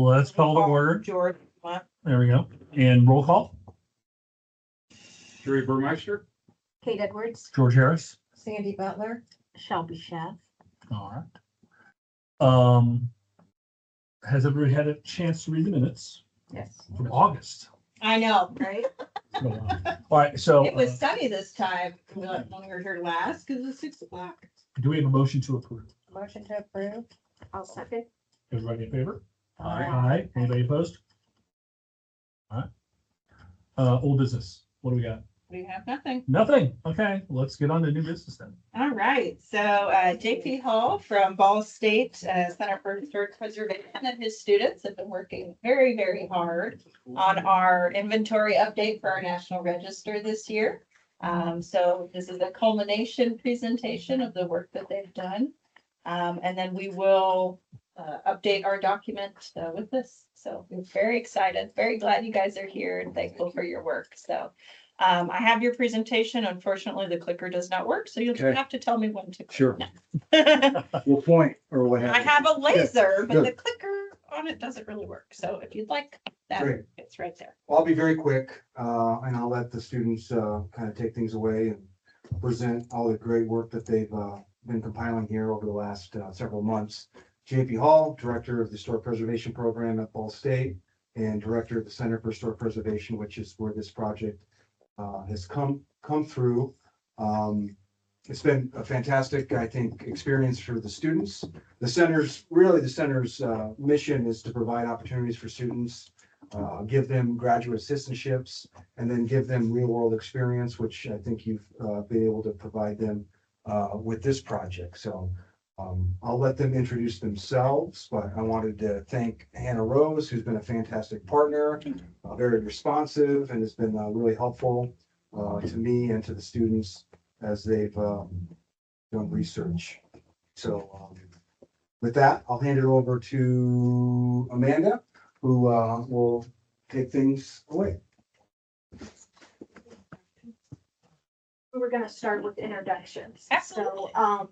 let's call to order. George, what? There we go. And roll call. Jerry Burmeister. Kate Edwards, George Harris. Sandy Butler, Shelby Chef. All right. Has everybody had a chance to read the minutes yes, from August? I know, right? All right, so it was sunny this time when we were here last because it's 6 o'clock. do we have a motion to approve? Motion to approve. I'll second. Everybody in favor? Aye. Aye. Anybody opposed? All right. Old business. What do we got? We have nothing. Nothing. Okay, let's get on to new business then. All right, so JP Hall from Ball State Center for Historic Preservation and his students have been working very, very hard on our inventory update for our National Register this year. So this is a culmination presentation of the work that they've done. And then we will update our document with this. So we're very excited, very glad you guys are here and thankful for your work. So I have your presentation. Unfortunately, the clicker does not work, so you'll just Okay. have to tell me when to. Sure. I We'll point or what have you. have a laser, but good. the clicker on it doesn't really work. So if you'd like that, Great. it's right there. I'll be very quick, and I'll let the students, kind of take things away and present all the great work that they've, been compiling here over the last, several months. JP Hall, Director of the Historic Preservation Program at Ball State, and Director of the Center for Historic Preservation, which is where this project, has come through. It's been a fantastic, I think, experience for the students. The center's mission is to provide opportunities for students, give them graduate assistantships, and then give them real world experience, which I think you've been able to provide them with this project. So I'll let them introduce themselves, but I wanted to thank Hannah Rose, who's been a fantastic partner, very responsive, and has been really helpful to me and to the students as they've done research. So with that, I'll hand it over to Amanda, who will take things away. We're gonna start with introductions. Absolutely. So,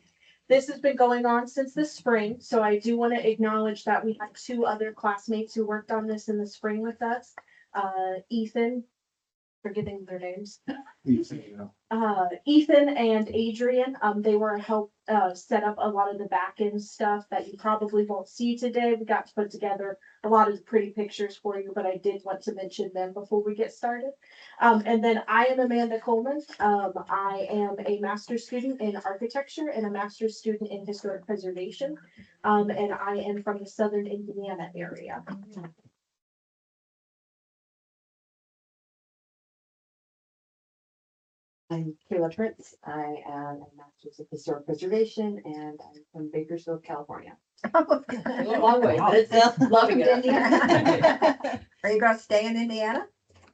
this has been going on since the spring, so I do want to acknowledge that we had 2 other classmates who worked on this in the spring with us. Ethan, forgetting their names. Ethan and Adrian, they were help set up a lot of the back end stuff that you probably won't see today. We got to put together a lot of pretty pictures for you, but I did want to mention them before we get started. And then I am Amanda Coleman. I am a master's student in architecture and a master's student in historic preservation. And I am from the Southern Indiana area. I'm Kayla Prince. I am a master's of historic preservation and I'm from Bakersfield, California. A long way, but it's loving Welcome to it. Are you gonna stay in Indiana?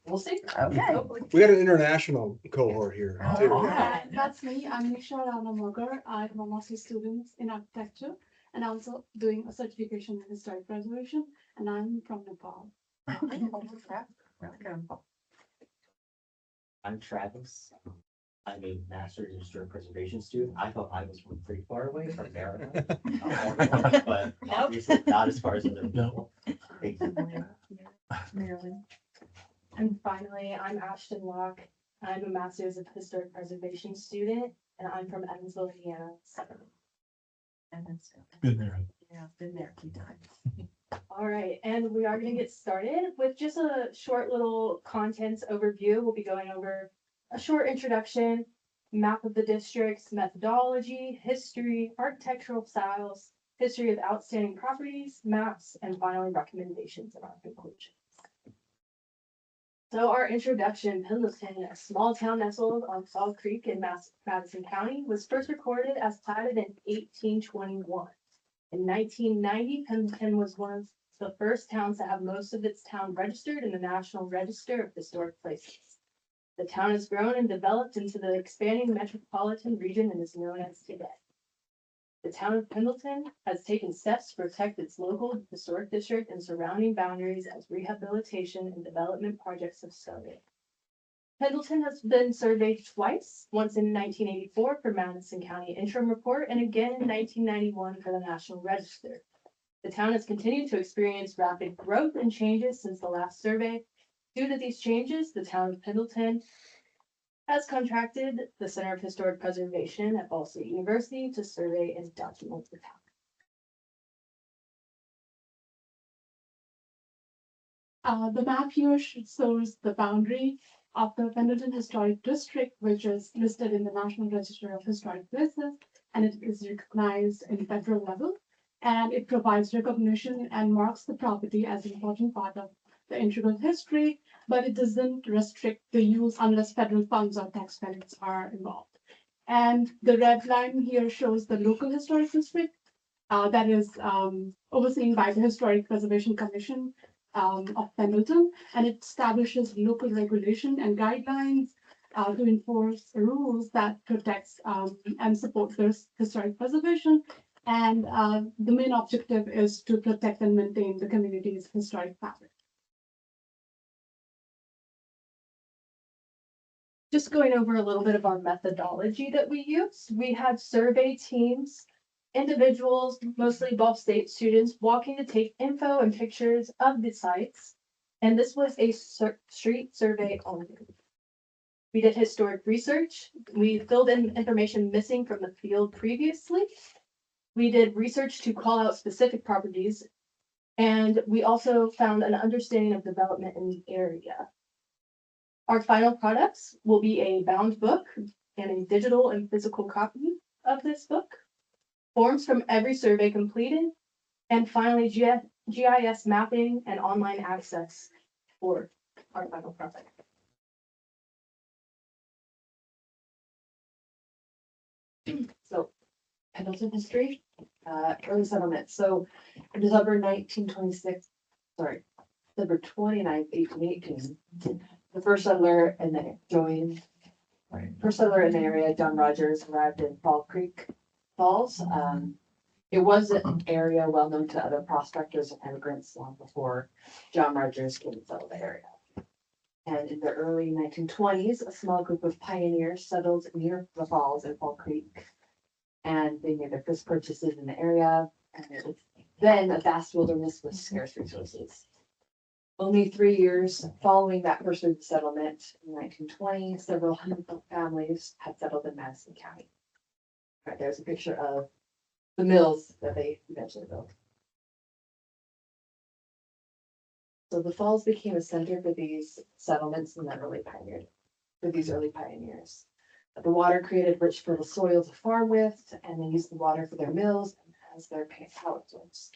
We'll see. Okay. We got an international cohort here too. Oh, Hi, that's me. I'm Nisha Rana Mogar. I'm a master's student in architecture and also doing a certification in historic preservation. And I'm from Nepal. Welcome. I'm Travis. I'm a master's in historic preservation student. I thought I was from pretty far away from America. But obviously not as far as other people. Thank you. Marilyn. And finally, I'm Ashton Locke. I'm a master's of historic preservation student, and I'm from Evansville, Indiana. Been there. Yeah, been there a few times. All right, and we are going to get started with just a short little contents overview. We'll be going over a short introduction, map of the districts, methodology, history, architectural styles, history of outstanding properties, maps, and finally recommendations in our conclusions. So our introduction, Pendleton, a small town nestled on Fall Creek in Madison County, was first recorded as platted in 1821. In 1990, Pendleton was one of the first towns to have most of its town registered in the National Register of Historic Places. The town has grown and developed into the expanding metropolitan region it is known as today. The town of Pendleton has taken steps to protect its local historic district and surrounding boundaries as rehabilitation and development projects have started. Pendleton has been surveyed twice, once in 1984 for Madison County Interim Report and again in 1991 for the National Register. The town has continued to experience rapid growth and changes since the last survey. Due to these changes, the town of Pendleton has contracted the Center of Historic Preservation at Ball State University to survey and document the town. The map here shows the boundary of the Pendleton Historic District, which is listed in the National Register of Historic Places, and it is recognized in federal level. And it provides recognition and marks the property as an important part of the integral history, but it doesn't restrict the use unless federal funds or tax credits are involved. And the red line here shows the local historic district that is overseen by the Historic Preservation Commission of Pendleton, and it establishes local regulation and guidelines to enforce rules that protects and support this historic preservation. And the main objective is to protect and maintain the community's historic fabric. Just going over a little bit of our methodology that we use. We had survey teams, individuals, mostly Ball State students, walking to take info and pictures of the sites. And this was a street survey only. We did historic research. We filled in information missing from the field previously. We did research to call out specific properties. And we also found an understanding of development in the area. Our final products will be a bound book and a digital and physical copy of this book, forms from every survey completed, and finally GIS mapping and online access for our final product. So Pendleton history, early settlement. So in December 1926, December 29th, 1818, the first settler in the area, John Rogers, arrived in Fall Creek Falls. It was an area well known to other prospectors and immigrants long before John Rogers came to settle the area. And in the early 1920s, a small group of pioneers settled near the falls in Fall Creek. And they made their first purchases in the area. And it was then a vast wilderness with scarce resources. Only 3 years following that first settlement, in 1920, several hundred families had settled in Madison County. Right, there's a picture of the mills that they eventually built. So the falls became a center for these settlements and early pioneers. The water created rich fertile soil to farm with, and they used the water for their mills and as their power source.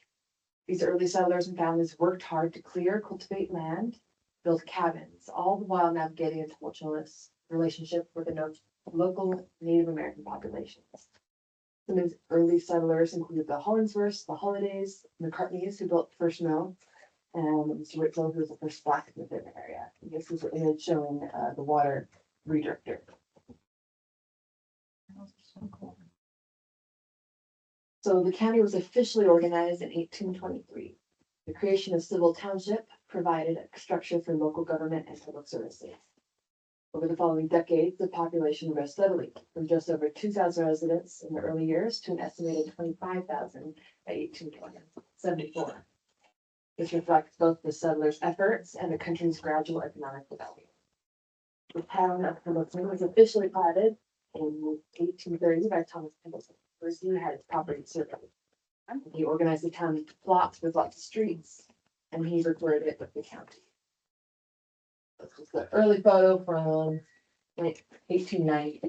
These early settlers and families worked hard to clear, cultivate land, build cabins, all the while navigating a tumultuous relationship with the local Native American populations. Some of these early settlers included the Hollingsworths, the Holidays, McCartneys, who built the first mill, and Mr. Whitfield, who was the first blacksmith in the area. This is an image showing the water redirector. So the county was officially organized in 1823. The creation of Civil Township provided a structure for local government and public services. Over the following decades, the population rose steadily from just over 2,000 residents in the early years to an estimated 25,000 by 1874. This reflects both the settlers' efforts and the country's gradual economic development. The town of Pendleton was officially platted in 1830 by Thomas Pendleton. First, he had his property surveyed. He organized the town into plots with lots of streets, and he recorded it with the county. This was the early photo from 1890.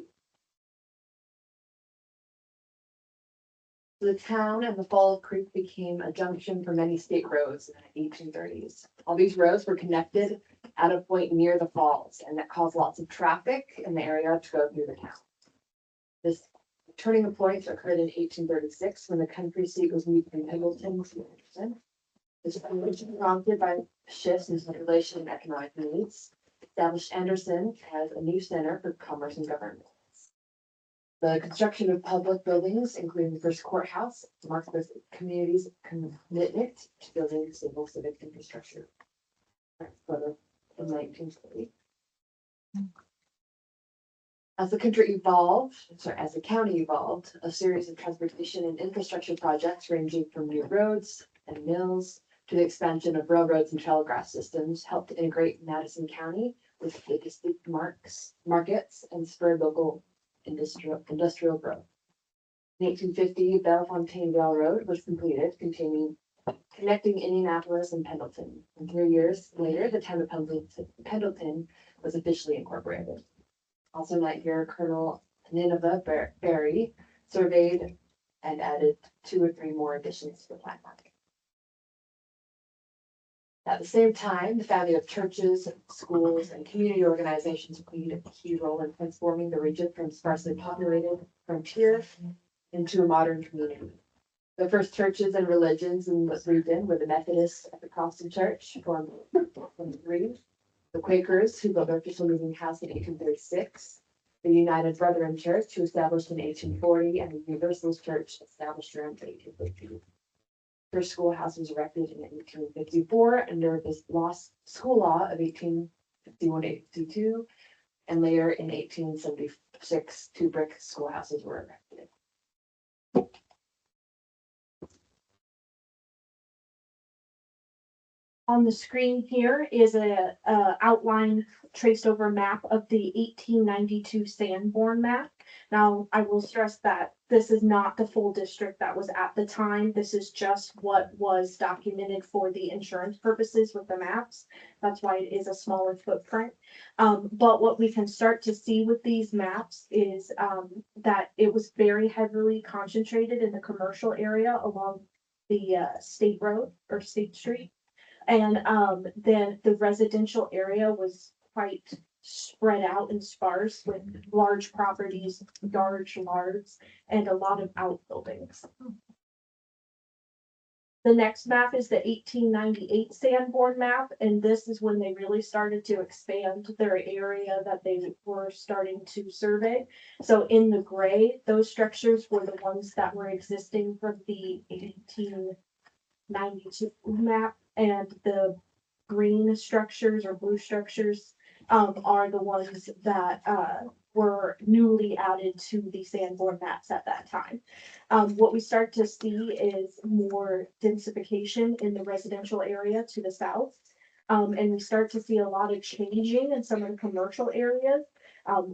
The town and the Fall Creek became a junction for many state roads in the 1830s. All these roads were connected at a point near the falls, and that caused lots of traffic in the area to go through the town. This turning point occurred in 1836 when the country seat was moved from Pendleton to Anderson. This was prompted by shifts in population and economic needs, established Anderson as a new center for commerce and government. The construction of public buildings, including the first courthouse, marked the community's commitment to building stable civic infrastructure. Next photo in 1940. As the county evolved, a series of transportation and infrastructure projects ranging from new roads, and mills to the expansion of railroads and telegraph systems helped integrate Madison County with the distinct markets and spurred local industrial growth. In 1850, Bellefontaine Railroad was completed, connecting Indianapolis and Pendleton. And 3 years later, the town of Pendleton was officially incorporated. Also not here, Colonel Nineveh Berry surveyed and added 2 or 3 more additions to the plan. At the same time, the founding of churches, schools, and community organizations played a key role in transforming the region from sparsely populated frontier into a modern community. The first churches and religions in this region were the Methodists at the Protestant Church, formed in 1823, the Quakers, who built their official meeting house in 1836, the United Brethren Church, who established in 1840, and the Universalist Church, established around 1850. First schoolhouse was erected in 1854 under the school law of 1851-82, and later in 1876, 2 brick schoolhouses were erected. On the screen here is a outline traced over map of the 1892 Sanborn map. Now, I will stress that this is not the full district that was at the time. This is just what was documented for the insurance purposes with the maps. That's why it is a smaller footprint. But what we can start to see with these maps is that it was very heavily concentrated in the commercial area along the State Road or State Street. And then the residential area was quite spread out and sparse with large properties, large yards, and a lot of outbuildings. The next map is the 1898 Sanborn map, and this is when they really started to expand their area that they were starting to survey. So in the gray, those structures were the ones that were existing from the 1892 map, and the green structures or blue structures are the ones that were newly added to the Sanborn maps at that time. What we start to see is more densification in the residential area to the south. And we start to see a lot of changing in some of the commercial areas.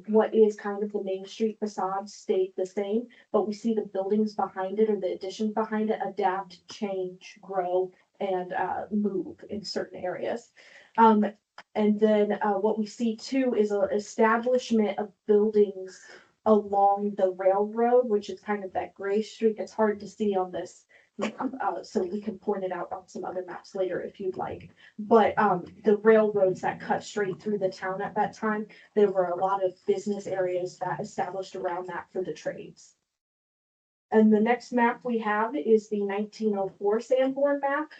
What is kind of the Main Street facade stayed the same, but we see the buildings behind it or the additions behind it adapt, change, grow, and move in certain areas. And then what we see too is an establishment of buildings along the railroad, which is kind of that gray streak. It's hard to see on this map, so we can point it out on some other maps later if you'd like. But the railroads that cut straight through the town at that time, there were a lot of business areas that established around that for the trades. And the next map we have is the 1904 Sanborn map.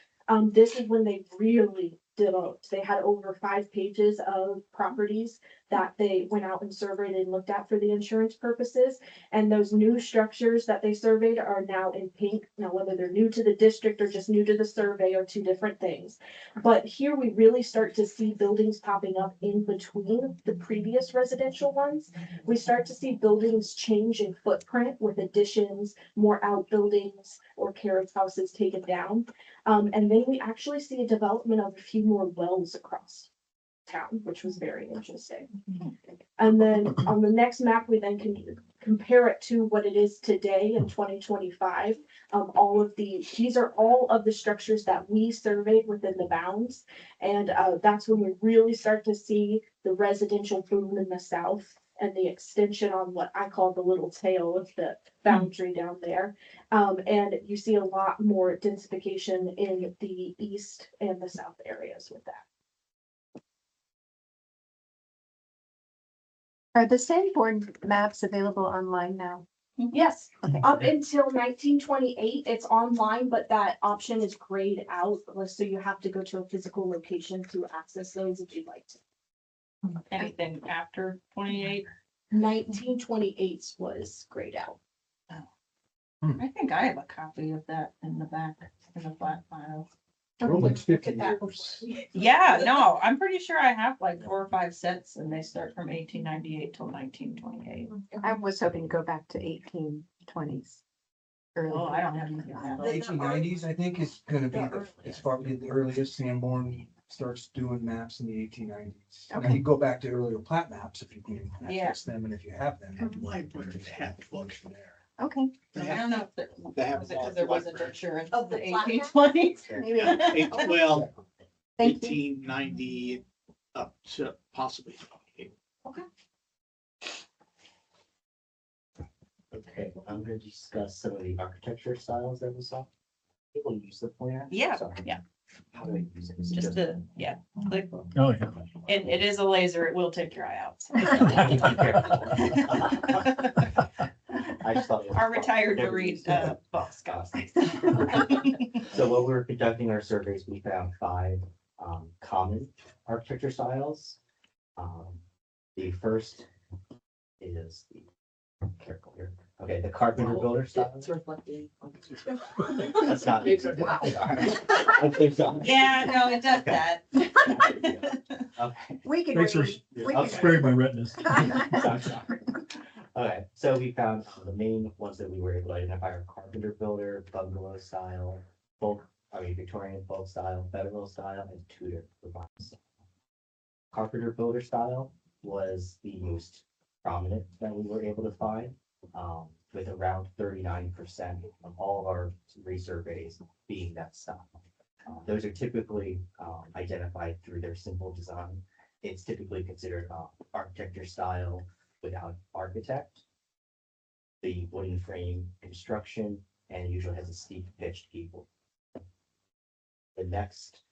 This is when they really developed. They had over 5 pages of properties that they went out and surveyed and looked at for the insurance purposes. And those new structures that they surveyed are now in pink. Now, whether they're new to the district or just new to the survey are 2 different things. But here we really start to see buildings popping up in between the previous residential ones. We start to see buildings change in footprint with additions, more outbuildings or carriage houses taken down. And then we actually see a development of a few more wells across town, which was very interesting. And then on the next map, we then can compare it to what it is today in 2025. All of these are all of the structures that we surveyed within the bounds. And that's when we really start to see the residential boom in the south and the extension on what I call the little tail of the boundary down there. And you see a lot more densification in the east and the south areas with that. Are the Sanborn maps available online now? Yes, Okay. up until 1928, it's online, but that option is grayed out, so you have to go to a physical location to access those if you'd like to. Anything after 28? 1928 was grayed out. I think I have a copy of that in the back, in the flat file. Roman's 50 Look at that. years. Yeah, no, I'm pretty sure I have like 4 or 5 sets and they start from 1898 till 1928. I was hoping to go back to 1820s. Oh, I don't have anything on that. 1890s, I think, is gonna be as far as the earliest. Sanborn starts doing maps in the 1890s. Now you go back to earlier plat maps if you can Yeah. access them and if you have them. Libraries have books there. Okay. I don't know if there, They have was it because there wasn't libraries. insurance Oh, in the the flat eighteen map? twenties? Maybe. Well, Thank you. 1890 up to possibly 28. Okay, I'm gonna discuss some of the architecture styles that we saw. People use the pointer. Yeah, Sorry. yeah. How do I use it? Is it Just the, yeah, click. Oh, yeah. And it is a laser. It will take your eye out. so. I just thought. it was Our fun. retired Never Marine used it. boss got. So while we were conducting our surveys, we found 5 common architecture styles. The first is careful here. Okay, the carpenter builder style. It's reflecting. That's not. Wow. I think so. Yeah, no, it does that. Okay. We can Thanks for read. We can Okay. sparing my retinas. I'm sorry. Okay, so we found the main ones that we were able to identify are carpenter builder, bungalow style, Victorian folk style, federal style, and Tudor revival style. Carpenter builder style was the most prominent that we were able to find, with around 39% of all of our resurveys being that style. Those are typically identified through their simple design. It's typically considered architecture style without architect. The wooden frame construction and usually has a steep pitched gable. The next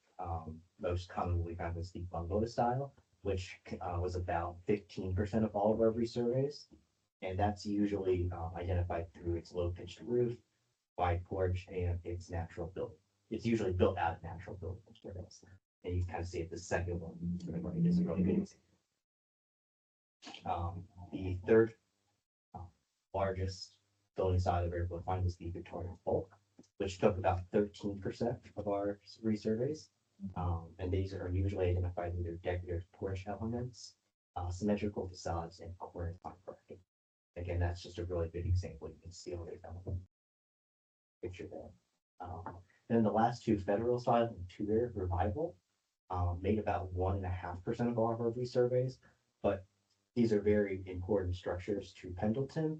most common we found was the bungalow style, which was about 15% of all of our resurveys. And that's usually identified through its low pitched roof, wide porch, and its natural building. It's usually built out of natural building materials. And you kind of see it, the second one, right, is a really good example. The third largest building style that we were able to find was the Victorian folk, which took about 13% of our resurveys. And these are usually identified with their decorative porch elements, symmetrical facades, and corner parking. Again, that's just a really good example. You can see all these elements. Picture there. And then the last 2, federal style and Tudor revival, made about 1.5% of all of our resurveys, but these are very important structures to Pendleton.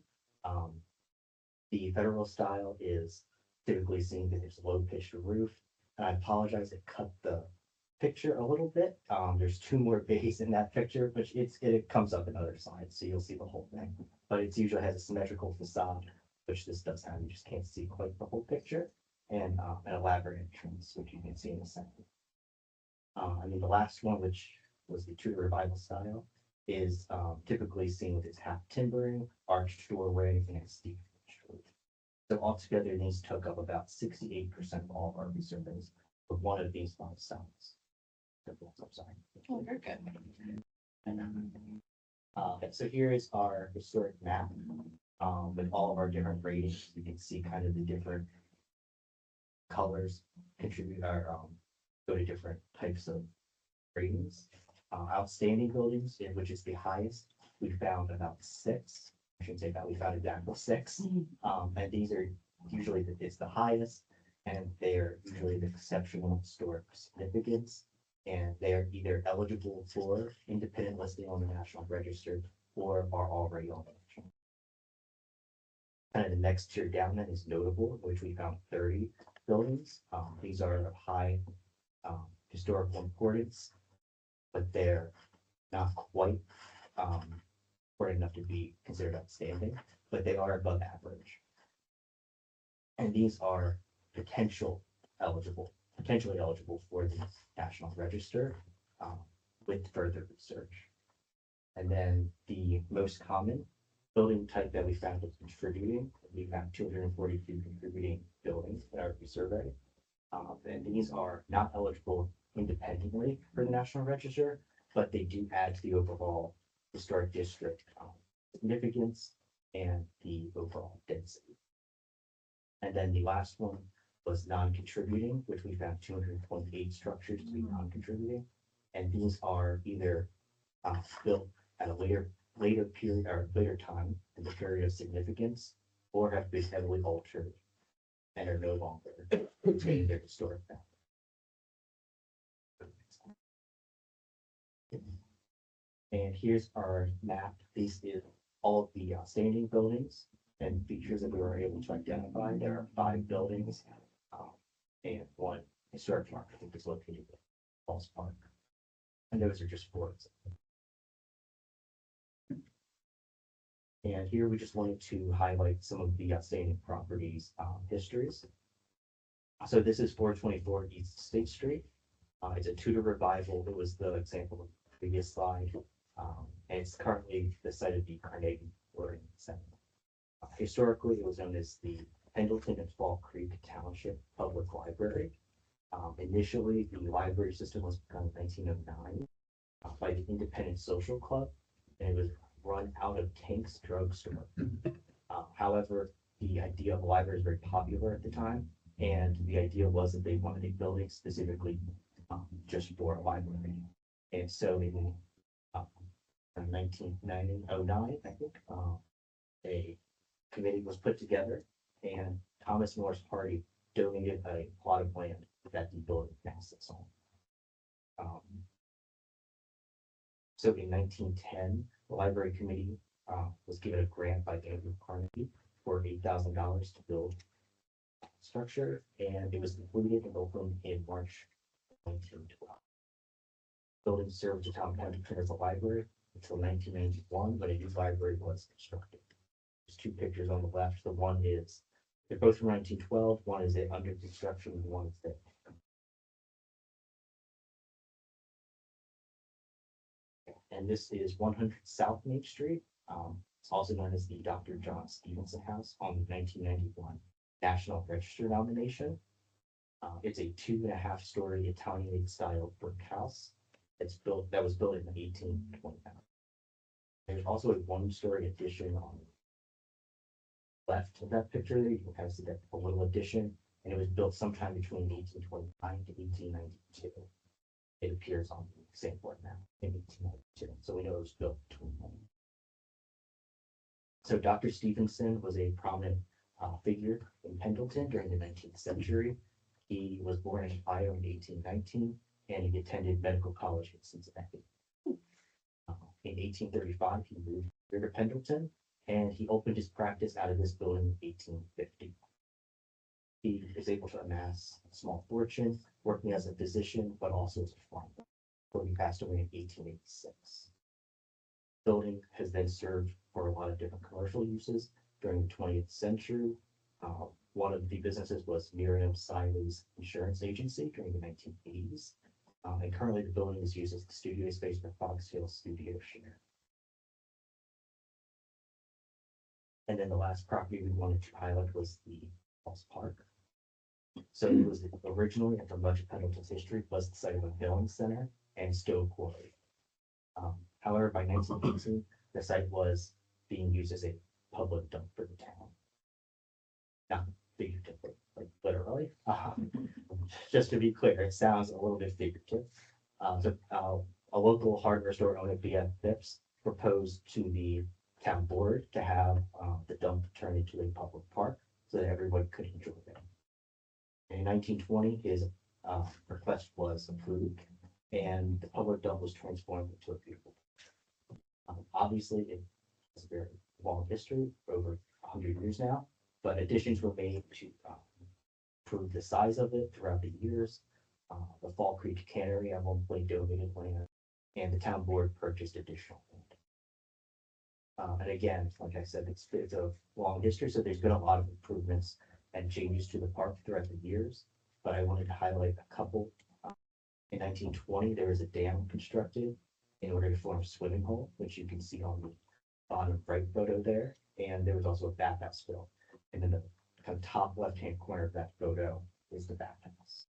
The federal style is typically seen with its low pitched roof. And I apologize, it cut the picture a little bit. There's 2 more bays in that picture, which it comes up in other slides, so you'll see the whole thing. But it usually has a symmetrical facade, which this does have. You just can't see quite the whole picture, and an elaborate entrance, which you can see in a second. The last one, which was the Tudor revival style, is typically seen with its half timbering, arched doorway, and its steep pitched roof. So altogether, these took up about 68% of all of our resurveys with one of these 5 styles. I'm sorry. Oh, very good. Okay, so here is our historic map with all of our different ratings. You can see kind of the different colors contribute or go to different types of ratings. Outstanding buildings, which is the highest, we found about 6. I shouldn't say that, we found exactly 6. And these are usually it's the highest, and they are usually the exceptional historic significance. And they are either eligible for independent listing on the National Register or are already on the National. Kind of the next tier down then is notable, which we found 30 buildings. These are of high historical importance, but they're not quite important enough to be considered outstanding, but they are above average. And these are potentially eligible for the National Register with further research. And then the most common building type that we found was contributing. We found 242 contributing buildings in our survey. And these are not eligible independently for the National Register, but they do add to the overall historic district significance and the overall density. And then the last one was non-contributing, which we found 228 structures to be non-contributing. And these are either built at a later period or later time in the period of significance, or have been heavily altered and are no longer retaining their historic value. And here's our map. This is all of the standing buildings and features that we were able to identify. There are 5 buildings and 1 historic mark, I think is located at Falls Park. And those are just 4. And here we just wanted to highlight some of the outstanding properties histories. So this is 424 East State Street. It's a Tudor revival. It was the example of the previous slide. And it's currently the site of the Carnegie Learning Center. Historically, it was known as the Pendleton and Fall Creek Township Public Library. Initially, the library system was begun in 1909 by the Independent Social Club, and it was run out of Tank's Drugstore. However, the idea of a library is very popular at the time, and the idea was that they wanted a building specifically just for a library. And so in 1909, I think, a committee was put together, and Thomas Norris Party donated a plot of land that the building now sits on. So in 1910, the library committee was given a grant by Andrew Carnegie for $8,000 to build a structure, and it was completed and opened in March 1912. Building served the town Pendleton as a library until 1991, when a new library was constructed. There's 2 pictures on the left. The one is, they're both from 1912. One is under construction, and one is there. And this is 100 South Main Street. It's also known as the Dr. John Stevenson House on the 1991 National Register nomination. It's a 2.5-story Italianate style brick house. That was built in 1829. There's also a 1-story addition on the left of that picture. You can kind of see that a little addition, and it was built sometime between 1829 to 1892. It appears on the same board now in 1892, so we know it was built between them. So Dr. Stevenson was a prominent figure in Pendleton during the 19th century. He was born in Ohio in 1819, and he attended medical college in Cincinnati. In 1835, he moved here to Pendleton, and he opened his practice out of this building in 1850. He was able to amass a small fortune, working as a physician, but also as a farmer, before he passed away in 1886. The building has then served for a lot of different commercial uses during the 20th century. One of the businesses was Miriam Siley's Insurance Agency during the 1980s. And currently the building is used as the studio space for Fox Hill Studio Share. And then the last property we wanted to highlight was the Falls Park. So it was originally, and for much of Pendleton's history, was the site of a filling center and stone quarry. However, by 1918, the site was being used as a public dump for the town. Not figuratively, like literally. Just to be clear, it sounds a little bit figurative. A local hardware store owner, BF Phipps, proposed to the town board to have the dump turned into a public park so that everyone could enjoy it. In 1920, his request was approved, and the public dump was transformed into a beautiful. Obviously, it has a very long history, over 100 years now, but additions were made to improve the size of it throughout the years. The Fall Creek Cannery at one point donated land, and the town board purchased additional land. And again, like I said, it's a long history, so there's been a lot of improvements and changes to the park throughout the years, but I wanted to highlight a couple. In 1920, there was a dam constructed in order to form a swimming hole, which you can see on the bottom right photo there, and there was also a bathhouse built. And then the kind of top left-hand corner of that photo is the bathhouse.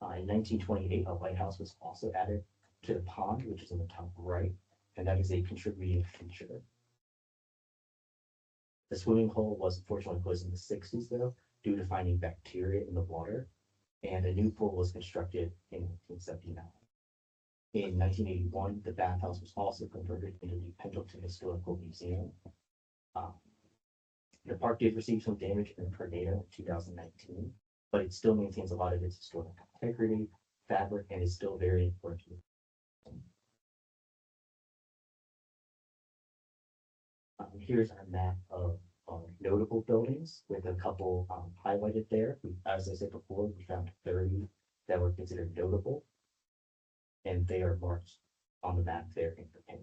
In 1928, a lighthouse was also added to the pond, which is in the top right, and that is a contributing feature. The swimming hole was unfortunately closed in the 60s, though, due to finding bacteria in the water, and a new pool was constructed in 1979. In 1981, the bathhouse was also converted into the Pendleton Historical Museum. the park did receive some damage in a tornado in 2019, but it still maintains a lot of its historic integrity, fabric, and is still very important. Here's our map of notable buildings with a couple highlighted there. As I said before, we found 30 that were considered notable, and they are marked on the map there in the pink.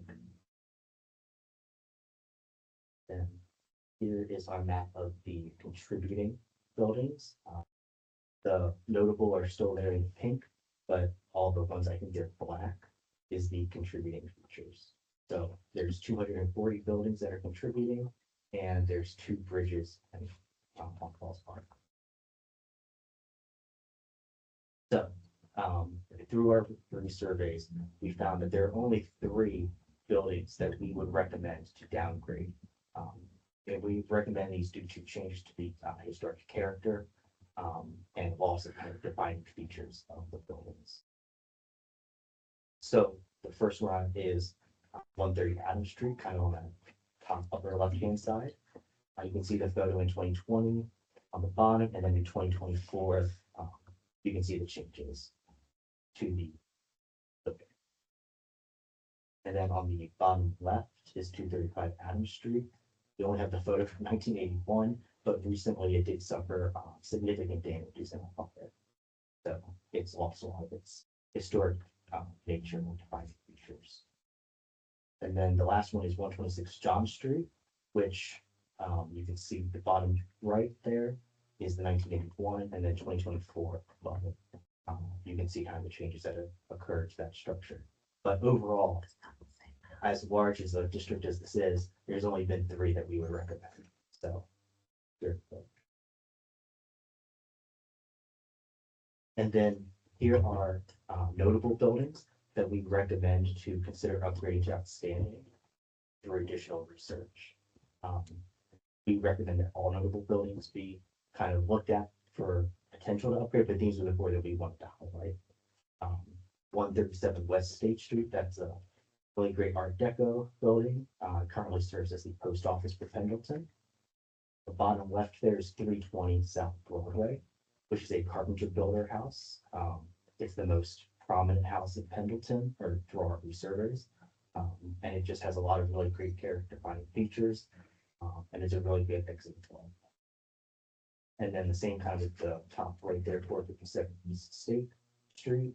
Then here is our map of the contributing buildings. The notable are still there in pink, but all the ones I can get black is the contributing features. So there's 240 buildings that are contributing, and there's 2 bridges and on Falls Park. So through our surveys, we found that there are only 3 buildings that we would recommend to downgrade. And we recommend these due to changes to the historic character and also kind of defining features of the buildings. So the first one is 130 Adams Street, kind of on the top upper left-hand side. You can see the photo in 2020 on the bottom, and then in 2024, you can see the changes to the building. And then on the bottom left is 235 Adams Street. We only have the photo from 1981, but recently it did suffer significant damages in the fire. So it's lost a lot of its historic nature and defining features. And then the last one is 126 John Street, which you can see the bottom right there is the 1981, and then 2024 above it. You can see kind of the changes that have occurred to that structure. But overall, as large as a district as this is, there's only been 3 that we would recommend. So, and then here are notable buildings that we recommend to consider upgrading to outstanding through additional research. We recommend that all notable buildings be kind of looked at for potential to upgrade, but these are the 4 that we want to highlight. 137 West State Street, that's a really great Art Deco building, currently serves as the post office for Pendleton. The bottom left there is 320 South Broadway, which is a carpenter builder house. It's the most prominent house in Pendleton, or through our surveys. And it just has a lot of really great character defining features, and it's a really good exhibit one. And then the same kind of the top right there, 457 East State Street,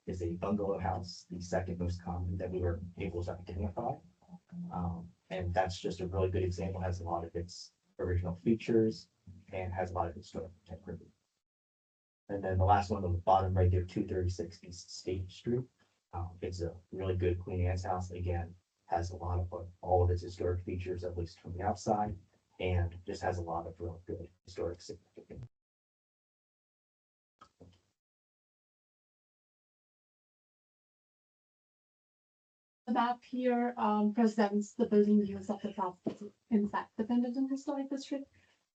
is a bungalow house, the second most common that we were able to identify. And that's just a really good example, has a lot of its original features and has a lot of historic integrity. And then the last one on the bottom right there, 236 East State Street. It's a really good Queen Anne's house. Again, has a lot of all of its historic features, at least from the outside, and just has a lot of real good historic significance. The map here presents the building use of the property inside the Pendleton Historic District.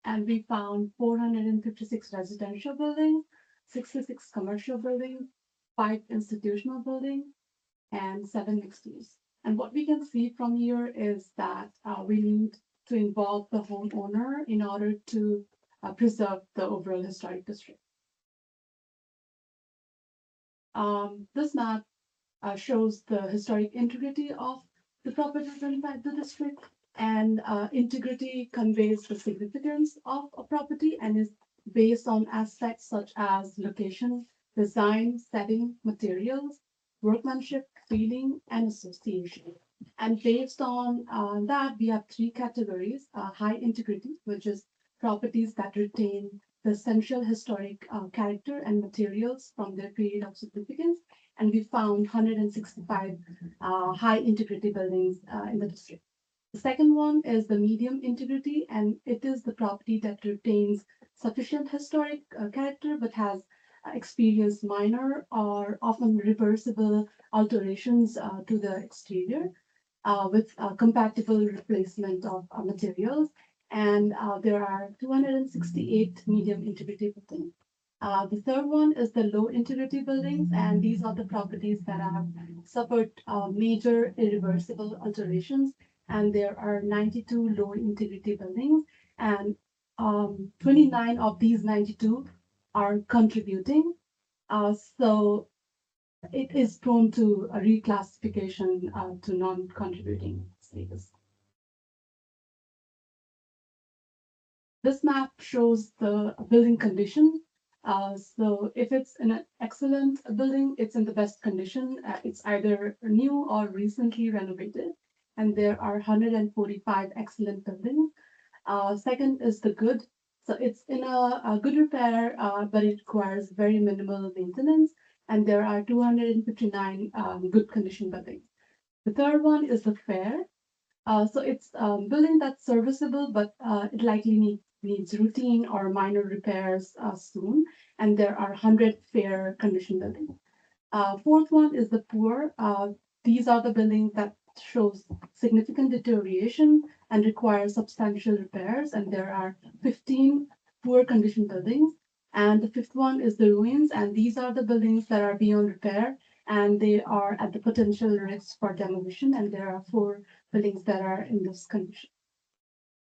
And we found 456 residential buildings, 66 commercial buildings, 5 institutional buildings, and 7 mixed use. And what we can see from here is that we need to involve the homeowner in order to preserve the overall historic district. This map shows the historic integrity of the properties inside the district, and integrity conveys the significance of a property and is based on aspects such as location, design, setting, materials, workmanship, feeling, and association. And based on that, we have 3 categories: high integrity, which is properties that retain the essential historic character and materials from their period of significance. And we found 165 high integrity buildings in the district. The second one is the medium integrity, and it is the property that retains sufficient historic character but has experienced minor or often reversible alterations to the exterior with compatible replacement of materials. And there are 268 medium integrity buildings. The third one is the low integrity buildings, and these are the properties that have suffered major irreversible alterations. And there are 92 low integrity buildings, and 29 of these 92 are contributing. So it is prone to a reclassification to non-contributing status. This map shows the building condition. So if it's in an excellent building, it's in the best condition. It's either new or recently renovated, and there are 145 excellent buildings. Second is the good. So it's in a good repair, but it requires very minimal maintenance, and there are 259 good condition buildings. The third one is the fair. So it's building that's serviceable, but it likely needs routine or minor repairs soon. And there are 100 fair condition buildings. Fourth one is the poor. These are the buildings that shows significant deterioration and require substantial repairs. And there are 15 poor condition buildings. And the fifth one is the ruins. And these are the buildings that are beyond repair, and they are at the potential risk for demolition. And there are 4 buildings that are in this condition.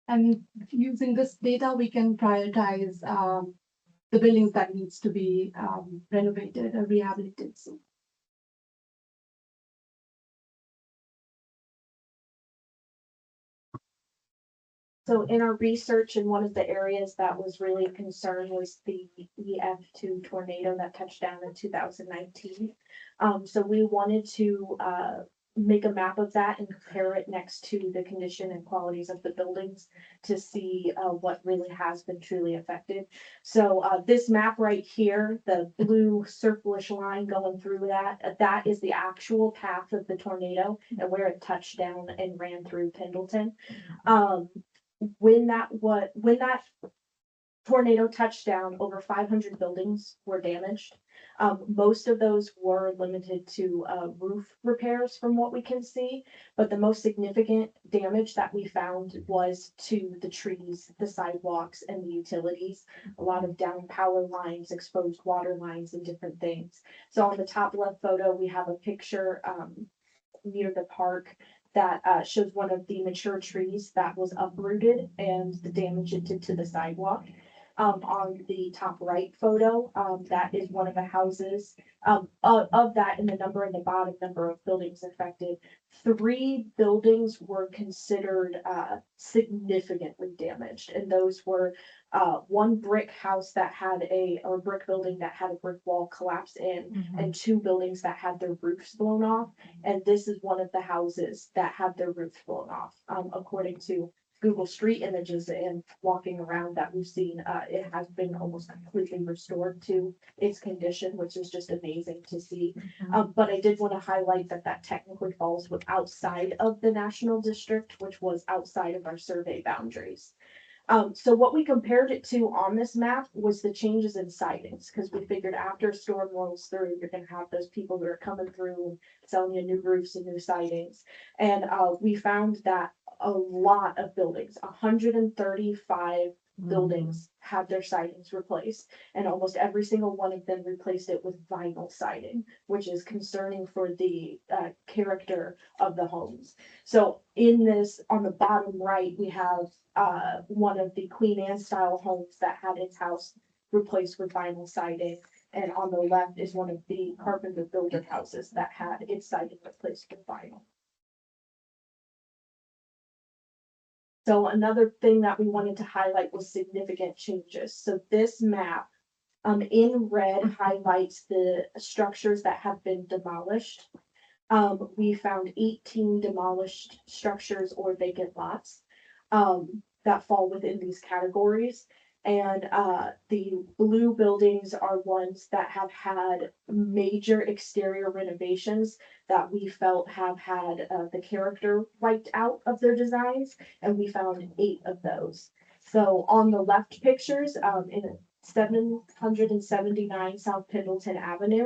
And using this data, we can prioritize the buildings that needs to be renovated or rehabilitated soon. So in our research, and one of the areas that was really a concern was the EF2 tornado that touched down in 2019. So we wanted to make a map of that and compare it next to the condition and qualities of the buildings to see what really has been truly affected. So this map right here, the blue circle-ish line going through that is the actual path of the tornado and where it touched down and ran through Pendleton. When that tornado touched down, over 500 buildings were damaged. Most of those were limited to roof repairs from what we can see, but the most significant damage that we found was to the trees, the sidewalks, and the utilities. A lot of down power lines, exposed water lines, and different things. So on the top left photo, we have a picture near the park that shows one of the mature trees that was uprooted and the damage it did to the sidewalk. On the top right photo, that is one of the houses of that, and the number in the bottom number of buildings affected. 3 buildings were considered significantly damaged, and those were one brick house that had or brick building that had a brick wall collapse in, and 2 buildings that had their roofs blown off. And this is one of the houses that had their roof blown off, according to Google Street Images and walking around that we've seen. It has been almost completely restored to its condition, which is just amazing to see. But I did want to highlight that technically falls outside of the national district, which was outside of our survey boundaries. So what we compared it to on this map was the changes in sightings, because we figured after a storm rolls through, you're going to have those people that are coming through selling you new roofs and new sightings. And we found that a lot of buildings, 135 buildings had their sidings replaced, and almost every single one of them replaced it with vinyl siding, which is concerning for the character of the homes. So in this, on the bottom right, we have one of the Queen Anne style homes that had its house replaced with vinyl siding, and on the left is one of the Carpenter builder houses that had its siding replaced with vinyl. So another thing that we wanted to highlight was significant changes. So this map in red highlights the structures that have been demolished. We found 18 demolished structures or vacant lots that fall within these categories. And the blue buildings are ones that have had major exterior renovations that we felt have had the character wiped out of their designs, and we found 8 of those. So on the left pictures, in 779 South Pendleton Avenue.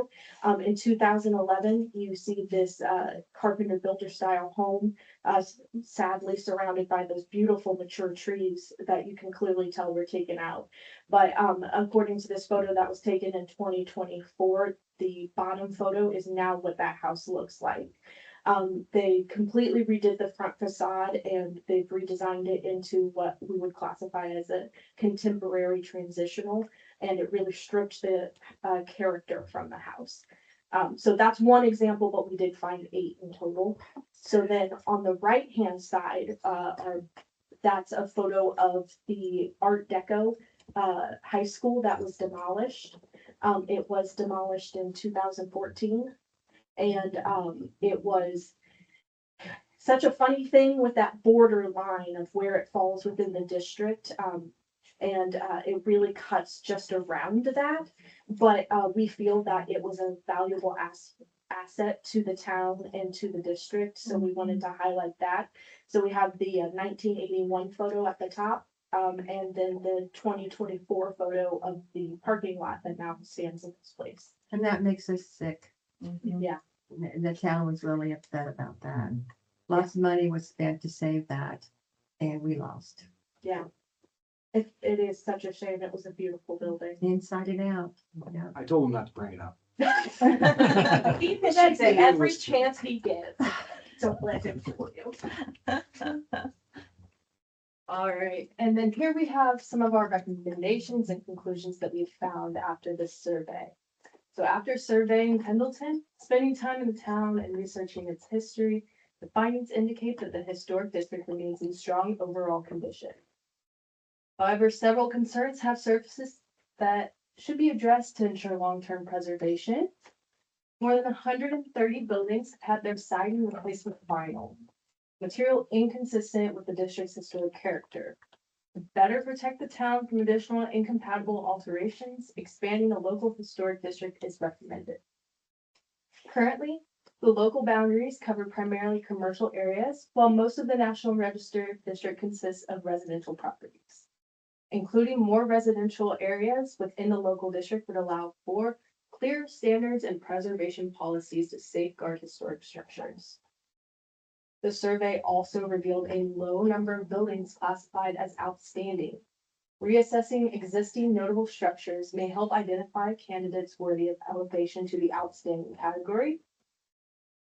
In 2011, you see this Carpenter builder style home, sadly surrounded by those beautiful mature trees that you can clearly tell were taken out. But according to this photo that was taken in 2024, the bottom photo is now what that house looks like. They completely redid the front facade and they've redesigned it into what we would classify as a contemporary transitional, and it really stripped the character from the house. So that's one example, but we did find 8 in total. So then on the right-hand side, that's a photo of the Art Deco high school that was demolished. It was demolished in 2014. And it was such a funny thing with that border line of where it falls within the district. It really cuts just around that. But we feel that it was a valuable asset to the town and to the district. So we wanted to highlight that. So we have the 1981 photo at the top. And then the 2024 photo of the parking lot that now stands in this place. And that makes us sick. Yeah. The town was really upset about that. Lots of money was spent to save that, and we lost Yeah. It is such a shame. It was a beautiful building. inside and out. Yeah. I told him not to bring it up. He says it every chance he gets. Don't let him fool you. All right, and then here we have some of our recommendations and conclusions that we've found after this survey. So after surveying Pendleton, spending time in the town and researching its history, the findings indicate that the historic district remains in strong overall condition. However, several concerns have surfaced that should be addressed to ensure long-term preservation. More than 130 buildings had their siding replaced with vinyl, material inconsistent with the district's historic character. To better protect the town from additional incompatible alterations, expanding the local historic district is recommended. Currently, the local boundaries cover primarily commercial areas, while most of the National Register district consists of residential properties. Including more residential areas within the local district would allow for clear standards and preservation policies to safeguard historic structures. The survey also revealed a low number of buildings classified as outstanding. Reassessing existing notable structures may help identify candidates worthy of elevation to the outstanding category.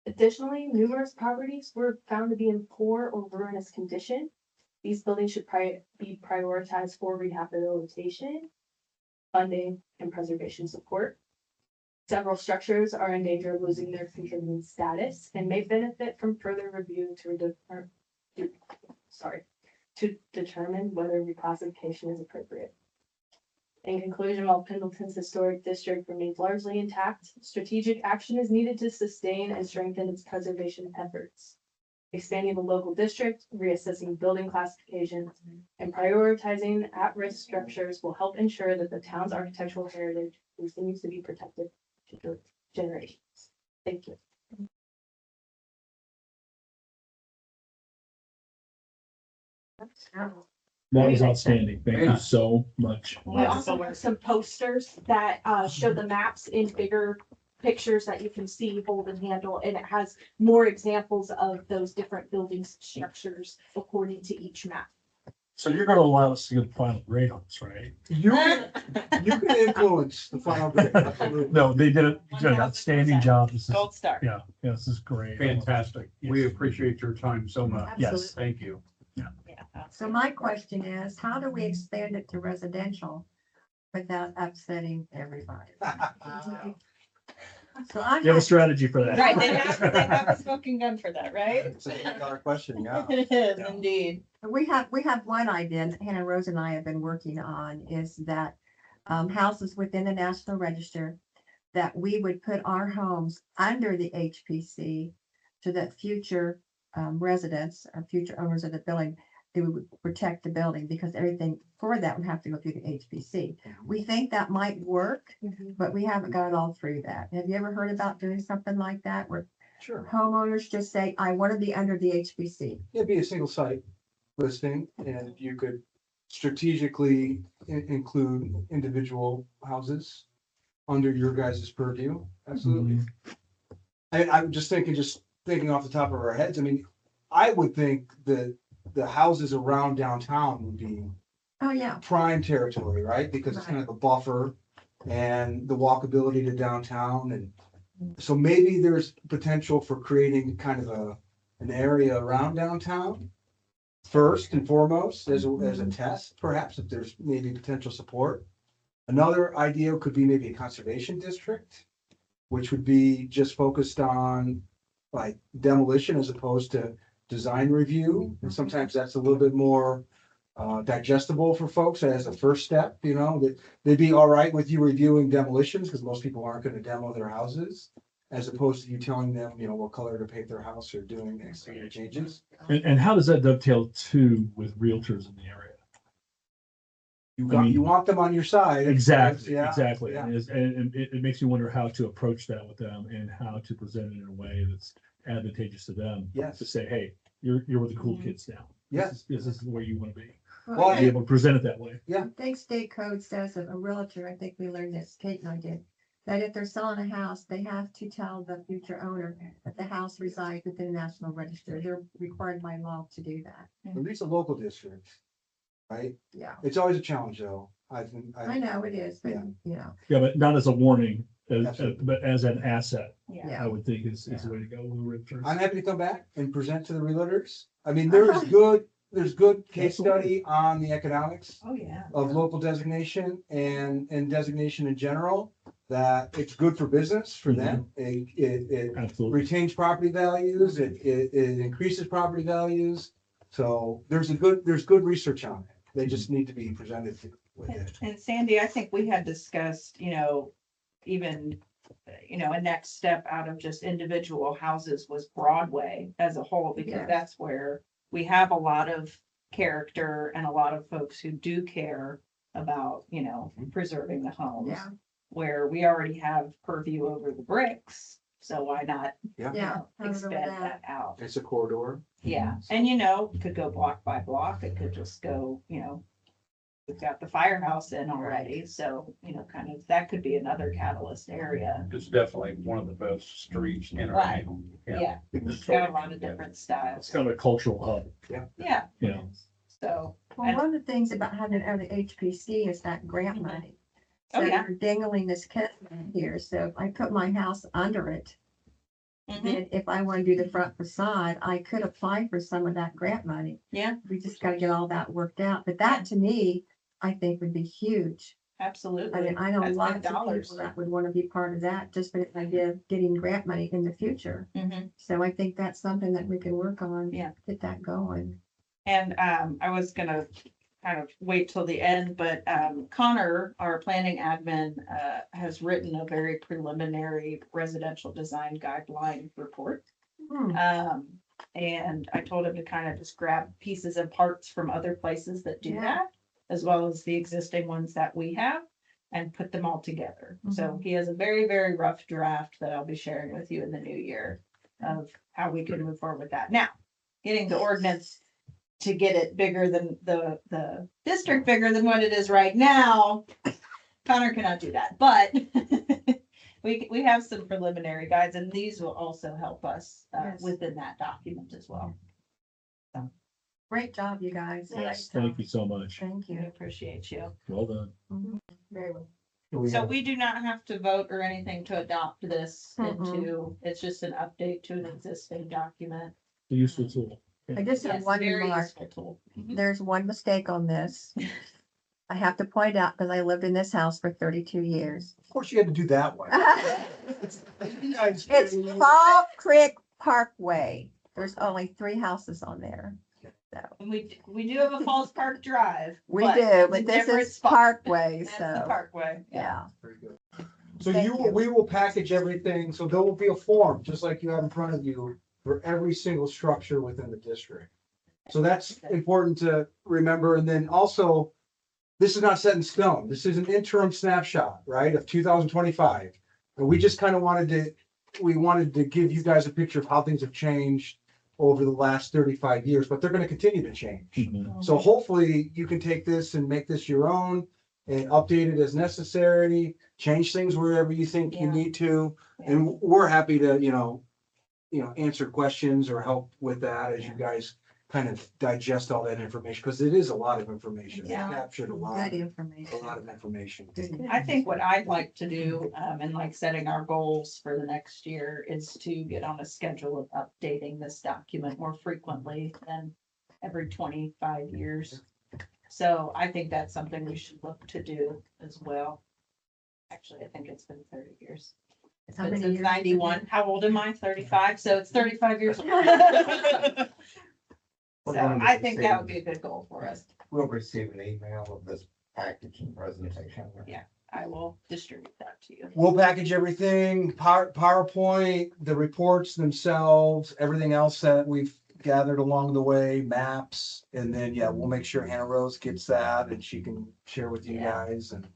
Additionally, numerous properties were found to be in poor or ruinous condition. These buildings should be prioritized for rehabilitation, funding, and preservation support. Several structures are in danger of losing their contributing status and may benefit from further review to determine whether reclassification is appropriate. In conclusion, while Pendleton's historic district remains largely intact, strategic action is needed to sustain and strengthen its preservation efforts. Expanding the local district, reassessing building classifications, and prioritizing at-risk structures will help ensure that the town's architectural heritage continues to be protected to generations. Thank you. That was outstanding. Thank you so much. We also have some posters that show the maps in bigger pictures that you can see, hold and handle, and it has more examples of those different building structures according to each map. So you're gonna allow us to get the final grade on this, right? You can influence the final grade, absolutely. No, they did an outstanding job. This is, Gold star. yeah, this is great. Fantastic. We Yes. appreciate your time so much. Yes. Thank you. Yeah. So my question is, how do we expand it to residential without upsetting everybody? So I You have a have, strategy for that. Right, they have a smoking gun for that, right? It's a question, yeah. It is indeed. we have one idea, Hannah Rose and I have been working on, is that houses within the National Register, that we would put our homes under the HPC so that future residents or future owners of the building, they would protect the building, because everything for that would have to go through the HPC. We think that might work, but we haven't got all through that. Have you ever heard about doing something like that, where Sure. homeowners just say, I want to be under the HPC? It'd be a single site listing, and you could strategically include individual houses under your guys' purview. Absolutely. I'm just thinking off the top of our heads. I mean, I would think that the houses around downtown would be Oh, yeah. prime territory, right? Because it's kind of a buffer and the walkability to downtown, and So maybe there's potential for creating kind of an area around downtown. First and foremost, as a test, perhaps if there's maybe potential support. Another idea could be maybe a conservation district, which would be just focused on like demolition as opposed to design review. And sometimes that's a little bit more digestible for folks as a first step, you know, that they'd be all right with you reviewing demolitions because most people aren't going to demo their houses. As opposed to you telling them, you know, what color to paint their house or doing these changes. And how does that dovetail too with realtors in the area? You want them on your side. Exactly, Yeah, exactly. yeah. And it makes me wonder how to approach that with them and how to present it in a way that's advantageous to them. Yes. To say, hey, you're with the cool kids now. Yes. This is where you want to be. Well, Be able to present it that way. I think state code says of a realtor, I think we learned this, Kate and I did, that if they're selling a house, they have to tell the future owner that the house resides within the National Register. They're required by law to do that. At least a local district, right? Yeah. It's always a challenge though. I know it is, but Yeah. you know, Yeah, but not as a warning, Absolutely. but as an asset, Yeah. I would think is the way to go with realtors. I'm happy to come back and present to the realtors. I mean, there's good case study on the economics Oh, yeah. of local designation and designation in general, that it's good for business for them. It Absolutely. retains property values, it increases property values. So there's good research on it. They just need to be presented with it. And Sandy, I think we had discussed, you know, even, you know, a next step out of just individual houses was Broadway as a whole, because Yes. that's where we have a lot of character and a lot of folks who do care about, you know, preserving the homes. yeah, Where we already have purview over the bricks, so why not, Yeah, you yeah. know, I remember expand that. that out? it's a corridor. Yeah, and you know, it could go block by block, it could just go, you know, we've got the firehouse in already, so, you know, kind of, that could be another catalyst area. It's definitely one of the best streets in our Right. town. Yeah, it's got a lot of different It's styles. kind of a cultural hub, Yeah, you know. so, Well, one of the things about having it out of HPC is that grant money. Oh, So yeah. you're dangling this cat here, so if I put my house under it, mhm, then if I want to do the front facade, I could apply for some of that grant money. yeah, We just gotta get all that worked out, but that to me, I think would be huge. I absolutely. mean, I know That's lots good of dollars. people that would want to be part of that, just for the idea of getting grant money in the future. Mhm. So I think that's something that we can work on. Yeah. Get that going. And I was gonna kind of wait till the end, but Connor, our planning admin, has written a very preliminary residential design guideline report. Hmm. And I told him to kind of just grab pieces and parts from other places that do Yeah. that, as well as the existing ones that we have, and put them all together. So he has a very, very rough draft that I'll be sharing with you in the new year of how we can move forward with that. Now, getting the ordinance to get it bigger than the district bigger than what it is right now, Connor cannot do that, but we have some preliminary guides, and these will also help us Yes. within that document as well. Great job, you guys. Great Yes. Thank job. you so much. Thank We you. appreciate you. Well done. Very well. So we do not have to vote or anything to adopt this into, it's just an update to an existing document. The useful tool. I just have Yes, one very remark. useful tool. There's one mistake on this. I have to point out, because I lived in this house for 32 years. Of course, you had to do that one. It's Fall Creek Parkway. There's only 3 houses on there. So And we do have a Falls Park Drive. we but do, it's a but this different is spot. Parkway, That's the so, Parkway, yeah. Very good. So Thank you. we will package everything, so there will be a form, just like you have in front of you, for every single structure within the district. So that's important to remember, and then also, this is not set in stone, this is an interim snapshot, right, of 2025. And we just kind of wanted to give you guys a picture of how things have changed over the last 35 years, but they're gonna continue to change. Mhm. So hopefully you can take this and make this your own and update it as necessary, change things wherever you think you Yeah. need to. And we're happy to, answer questions or help with that as you guys kind of digest all that information, because it is a lot of information. They Yeah. captured a Good lot of information. information. I think what I'd like to do, and like setting our goals for the next year is to get on a schedule of updating this document more frequently than every 25 years. So I think that's something we should look to do as well. Actually, I think it's been 30 years. It's How been many since years? 91. How old am I? 35. So it's 35 years. So I think that would be a good goal for us. We'll receive an email of this package and presentation. Yeah. I will distribute that to you. We'll package everything, PowerPoint, the reports themselves, everything else that we've gathered along the way, maps. And then, yeah, we'll make sure Hannah Rose gets that and she can share with you Yeah. guys, and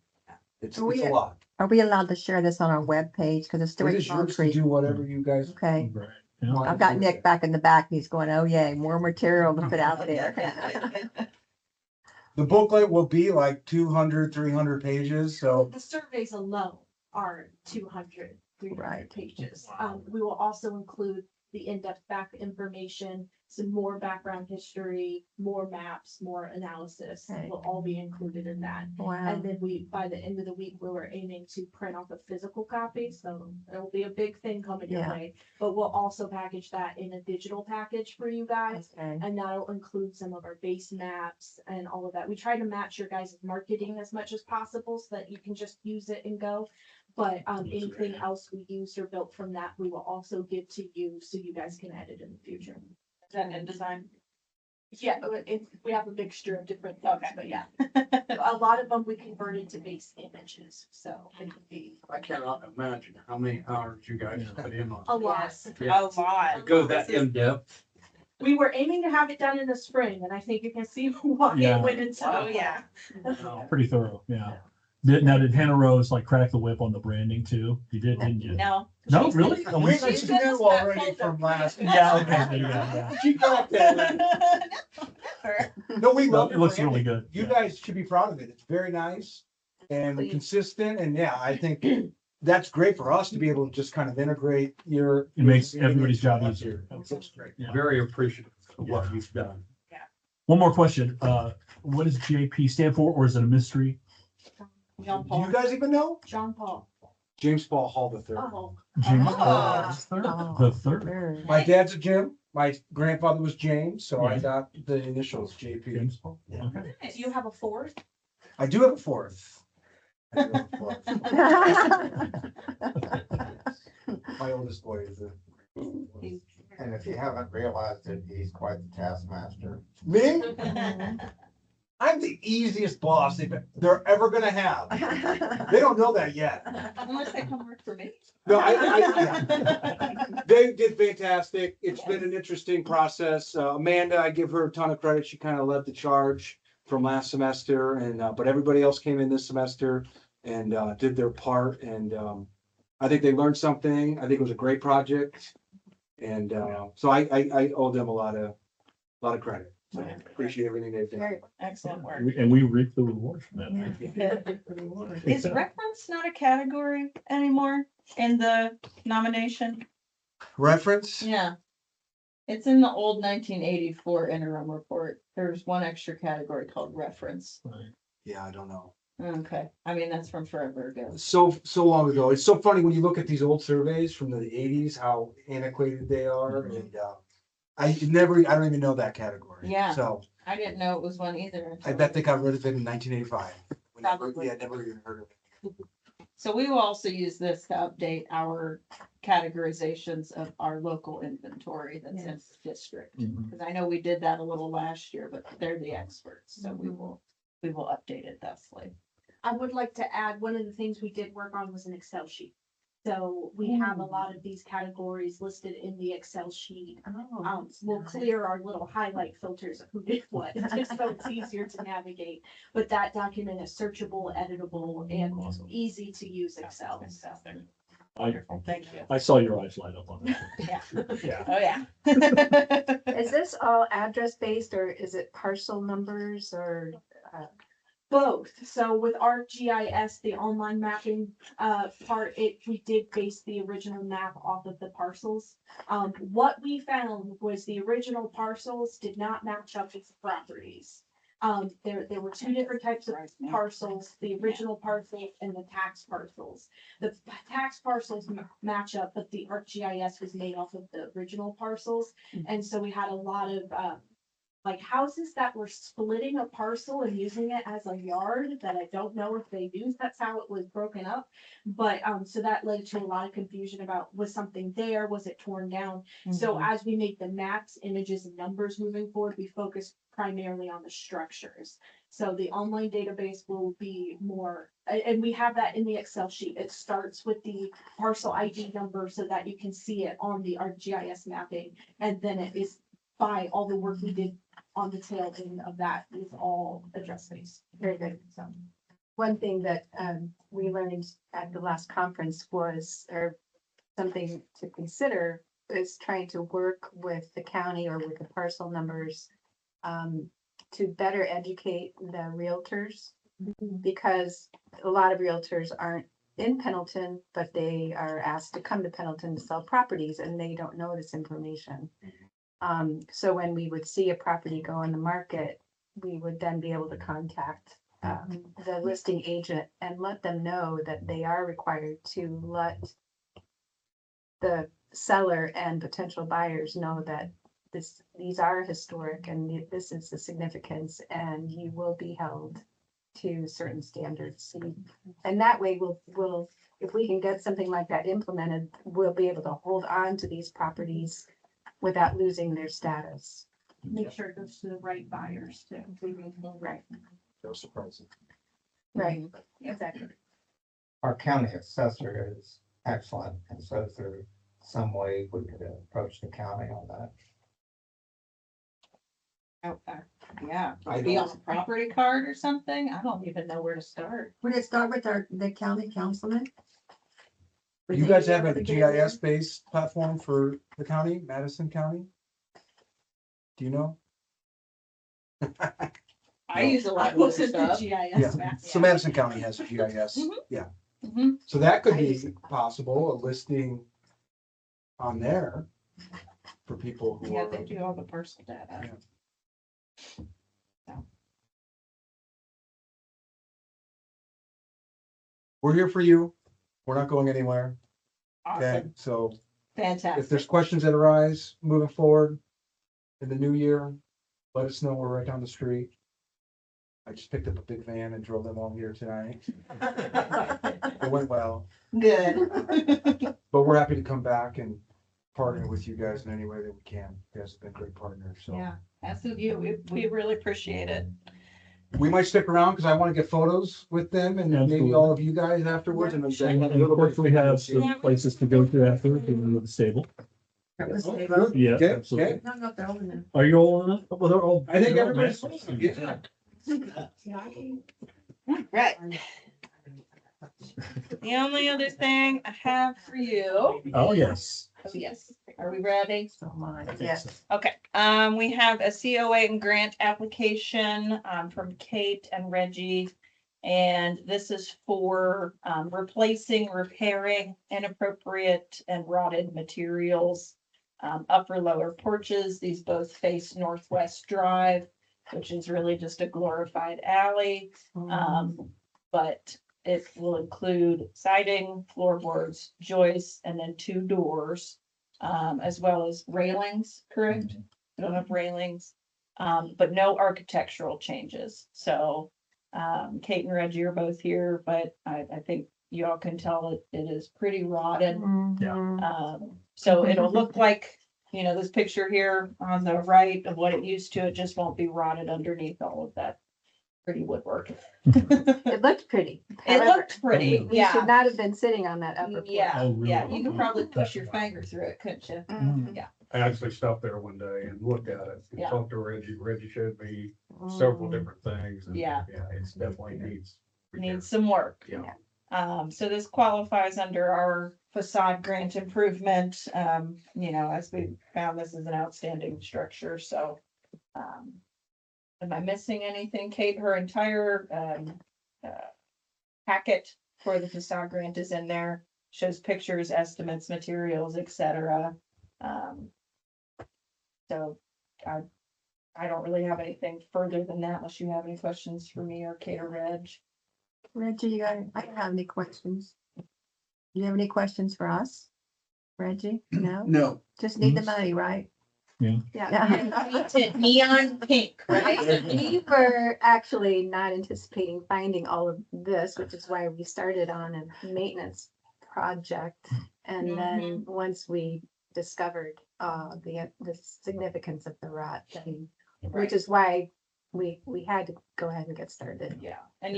it's We- a lot. Are we allowed to share this on our webpage? Because it's It still is yours to do whatever you guys. Okay, Right. Yeah. want I've to got do. Nick back in the back. He's going, oh yay, more material to put out there. The booklet will be like 200, 300 pages, so The surveys alone are 200, 300 Right. pages. We will also include the in-depth back information, some more background history, more maps, more analysis. Okay. Will all be included in that. Wow. And then by the end of the week, we were aiming to print off a physical copy, so it'll be a big thing coming your Yeah. way. But we'll also package that in a digital package for you guys. Okay. And that'll include some of our base maps and all of that. We try to match your guys' marketing as much as possible so that you can just use it and go. But anything else we used or built from that, we will also give to you so you guys can edit in the future. Is that in design? Yeah, we have a mixture of different things, but yeah. A lot of them we converted to base images, so it could be I cannot imagine how many hours you guys put in on. a lot. Yes, Yeah. a lot. it. Go that in depth. We were aiming to have it done in the spring, and I think you can see why Yeah. it went into. Oh, yeah. Pretty thorough, yeah. Did Hannah Rose like crack the whip on the branding too? You did, didn't you? No. No, really? Oh, we we- She's she been knew this already folder. from last. Yeah, okay, yeah. She got that. Never. No, we No, love it looks really branding. good. You yeah. guys should be proud of it. It's very nice and Clean. consistent, and yeah, I think that's great for us to be able to just kind of integrate your. It makes your- everybody's job easier. It's great. Yeah. Very appreciative of what you've done. One more question. What does JP stand for, or is it a mystery? Jean Do Paul. you guys even know? Jean Paul. James Paul Hall the third. Oh, James Ah. Paul Oh. the third. Sure. My dad's a Jim. My grandfather was James, so I Yeah. got the initials JP. James Paul. Yeah. Okay. do you have a fourth? I do have a fourth. I do have a fourth. My oldest boy is a. And if you haven't realized it, he's quite the taskmaster. Me? I'm the easiest boss they're ever gonna have. They don't know that yet. Unless they come work for me. No, yeah. They did fantastic. It's been an interesting process. Amanda, I give her a ton of credit. She kind of led the charge from last semester, and but everybody else came in this semester and did their part. And I think they learned something. I think it was a great project, and so I owe them a lot of credit. So appreciate everything they've done. Very excellent work. And we reap the reward from that. Is reference not a category anymore in the nomination? Reference? Yeah. It's in the old 1984 interim report. There's one extra category called reference. Yeah, I don't know. Okay, I mean, that's from forever ago. So long ago. It's so funny when you look at these old surveys from the 80s, how antiquated they are, and I don't even know that category. Yeah. So I didn't know it was one either. I bet they got rid of it in 1985. Probably. Yeah, never even heard of it. So we will also use this to update our categorizations of our local inventory that's in the district. Mhm. Because I know we did that a little last year, but they're the experts, so we will update it thusly. I would like to add, one of the things we did work on was an Excel sheet. So we have a lot of these categories listed in the Excel sheet. We'll clear our little highlight filters of who did what, just so it's easier to navigate. But that document is searchable, editable, and easy to use Excel. So Wonderful, thank you. I saw your eyes light up on that. Yeah. Yeah. Oh, yeah. Is this all address based or is it parcel numbers or Both. So with ArcGIS, the online mapping part, we did base the original map off of the parcels. What we found was the original parcels did not match up with the properties. There were two different types of parcels, the original parcel and the tax parcels. The tax parcels match up, but the ArcGIS was made off of the original parcels. And so we had a lot of like houses that were splitting a parcel and using it as a yard that I don't know if they knew that's how it was broken up. But so that led to a lot of confusion about was something there, was it torn down? So as we make the maps, images and numbers moving forward, we focus primarily on the structures. So the online database will be more, and we have that in the Excel sheet. It starts with the parcel ID number so that you can see it on the ArcGIS mapping. And then it is by all the work we did on the tail end of that is all address based. Very good. So. One thing that we learned at the last conference was, or something to consider, is trying to work with the county or with the parcel numbers to better educate the realtors, because a lot of realtors aren't in Pendleton, but they are asked to come to Pendleton to sell properties and they don't know this information. So when we would see a property go on the market, we would then be able to contact the listing agent and let them know that they are required to let the seller and potential buyers know that these are historic and this is the significance, and you will be held to certain standards. And that way we'll, if we can get something like that implemented, we'll be able to hold on to these properties without losing their status. Make sure it goes to the right buyers too. Right. No surprises. Right, exactly. Our county assessor is excellent, and so is there some way we could approach the county on that? Yeah, I be on don't- a property card or something. I don't even know where to start. Would it start with the county councilman? Do you guys have a GIS based platform for the county, Madison County? Do you know? I use a lot I of wasn't the stuff. GIS Yeah. map. So Madison County has a GIS, Mhm. yeah. Mhm. So that could be possible, a listing on there for people who Yeah, are. they do all the parcel data. We're here for you. We're not going anywhere. Okay, Awesome, so if fantastic. there's questions that arise moving forward in the new year, let us know. We're right down the street. I just picked up a big van and drove them all here tonight. It went well, Good. but we're happy to come back and partner with you guys in any way that we can. You guys have been great partners, so. Yeah, as of you, we really appreciate it. We might stick around because I want to get photos with them and maybe Absolutely. all of you guys afterwards. And And of course, we have some places to go to after, if you want to the stable. Yeah, Okay, absolutely. okay. No, they're old enough. Are you all enough? Well, they're all. I think they're all everybody's. nice. Yeah. Right. The only other thing I have for you. Oh, yes. Oh, yes. Are we ready? So mine, I think yes. so. Okay, we have a COA and grant application, from Kate and Reggie. And this is for, replacing, repairing inappropriate and rotted materials. Upper lower porches, these both face Northwest Drive, which is really just a glorified alley. But it will include siding, floorboards, joists, and then 2 doors. As well as railings, correct? We don't have railings, but no architectural changes. So, Kate and Reggie are both here, but I think you all can tell it is pretty rotten. So it'll look like, this picture here on the right of what it used to, it just won't be rotted underneath all of that pretty woodwork. It looked pretty. It However, looked pretty, we yeah. should not have been sitting on that upper porch. Yeah, Oh, yeah, really? you could probably push your finger through it, couldn't you? I actually stopped there one day and looked at it, and Yeah. talked to Reggie. Reggie showed me several different things. And Yeah. Yeah, it's definitely needs. repair. Needs some work. Yeah. So this qualifies under our facade grant improvement. As we found, this is an outstanding structure, so. Am I missing anything? Kate, her entire packet for the facade grant is in there, shows pictures, estimates, materials, etc. So I don't really have anything further than that unless you have any questions for me or Kate or Reg. Reggie, I don't have any questions. Do you have any questions for us? Reggie? No? No. Just need the money, right? Yeah. Yeah. Neon pink, right? We were actually not anticipating finding all of this, which is why we started on a maintenance project. And then once we discovered the significance of the rot, then, which is why we had to go ahead and get started. Yeah, and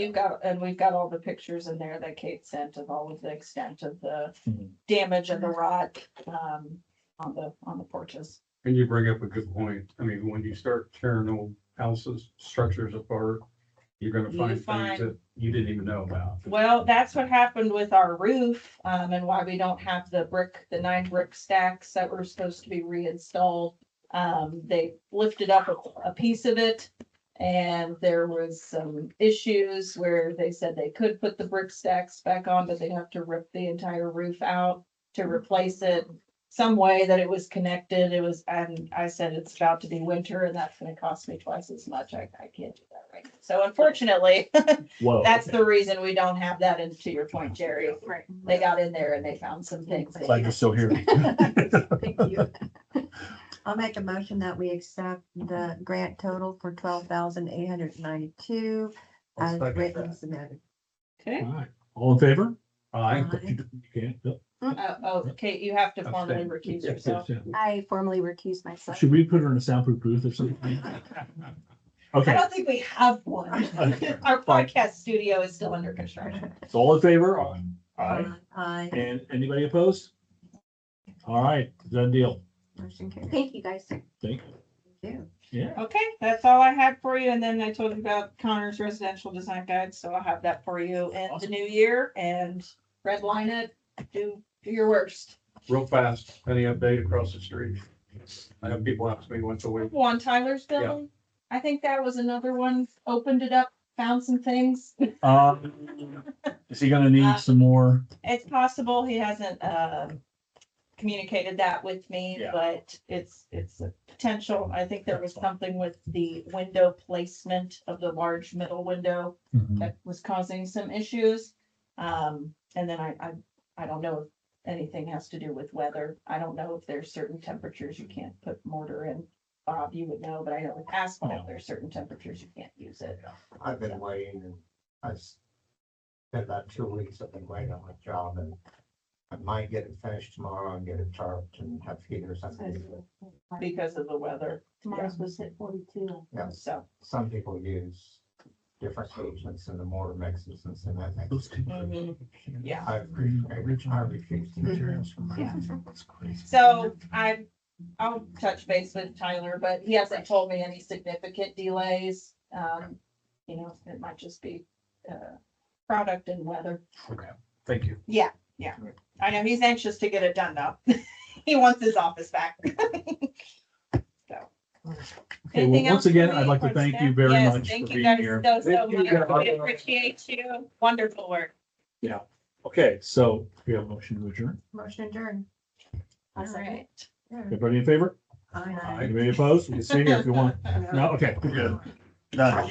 we've got all the pictures in there that Kate sent of all of the extent of the Mhm. damage and the rot on the porches. And you bring up a good point. I mean, when you start tearing old houses, structures apart, you're gonna You find find- things that you didn't even know about. Well, that's what happened with our roof, and why we don't have the 9 brick stacks that were supposed to be reinstalled. They lifted up a piece of it, and there was some issues where they said they could put the brick stacks back on, but they'd have to rip the entire roof out to replace it. Some way that it was connected, and I said it's about to be winter and that's gonna cost me twice as much. I can't do that right now. So unfortunately, Whoa. that's the reason we don't have that. And to your point, Jerry, Right. they got in there and they found some things. that- Glad you're still here. Thank you. I'll make a motion that we accept the grant total for $12,892 I'll as second written that. and submitted. Okay. All right. All in favor? I, You can't. Yep. Oh, Kate, you have to formally Abstain. recuse Yes, yourself. yes. I formally recuse myself. Should we put her in a soundproof booth or something? I Okay, don't think we have one. Our podcast studio is still under construction. so all in favor? Aye. Aye. And anybody opposed? All right, done deal. Motion carried. Thank you, guys. Thank Thank you. Yeah. Okay, that's all I had for you. And then I told you about Connor's residential design guide, so I'll have that for you in the Awesome. new year and redline it, do your worst. real fast, any update across the street? I have people ask me once a week. One Tyler's building. I think that was another one, opened it up, found some things. Is he gonna need some more? It's possible he hasn't communicated that with me, Yeah. but it's a potential. I think there was something with the window placement of the large middle window Mhm. that was causing some issues. And then I don't know if anything has to do with weather. I don't know if there's certain temperatures you can't put mortar in. Bob, you would know, but I know with asphalt, there's certain temperatures you can't use it. I've been waiting and been about 2 weeks, I've been waiting on my job and I might get it finished tomorrow and get it tarped and have heaters underneath it. Because of the weather. Tomorrow's supposed to hit 42. Yeah, So, some people use different agents in the mortar mixes and so that makes. Those two. yeah. I refuse to. Materials from. Yeah. That's crazy. So I'll touch base with Tyler, but he hasn't told me any significant delays. It might just be product and weather. Okay, thank you. Yeah. I know he's anxious to get it done though. He wants his office back. So. Okay, Anything well, once else for again, me, I'd like to thank you very Yes, much thank for you being guys here. So Thank you, much. guys. We appreciate you. Wonderful work. Okay, so we have a motion to adjourn. Motion adjourned. All right. Everybody in favor? Aye. Anybody opposed? You can stay here if you want. No, okay, we're good. Done.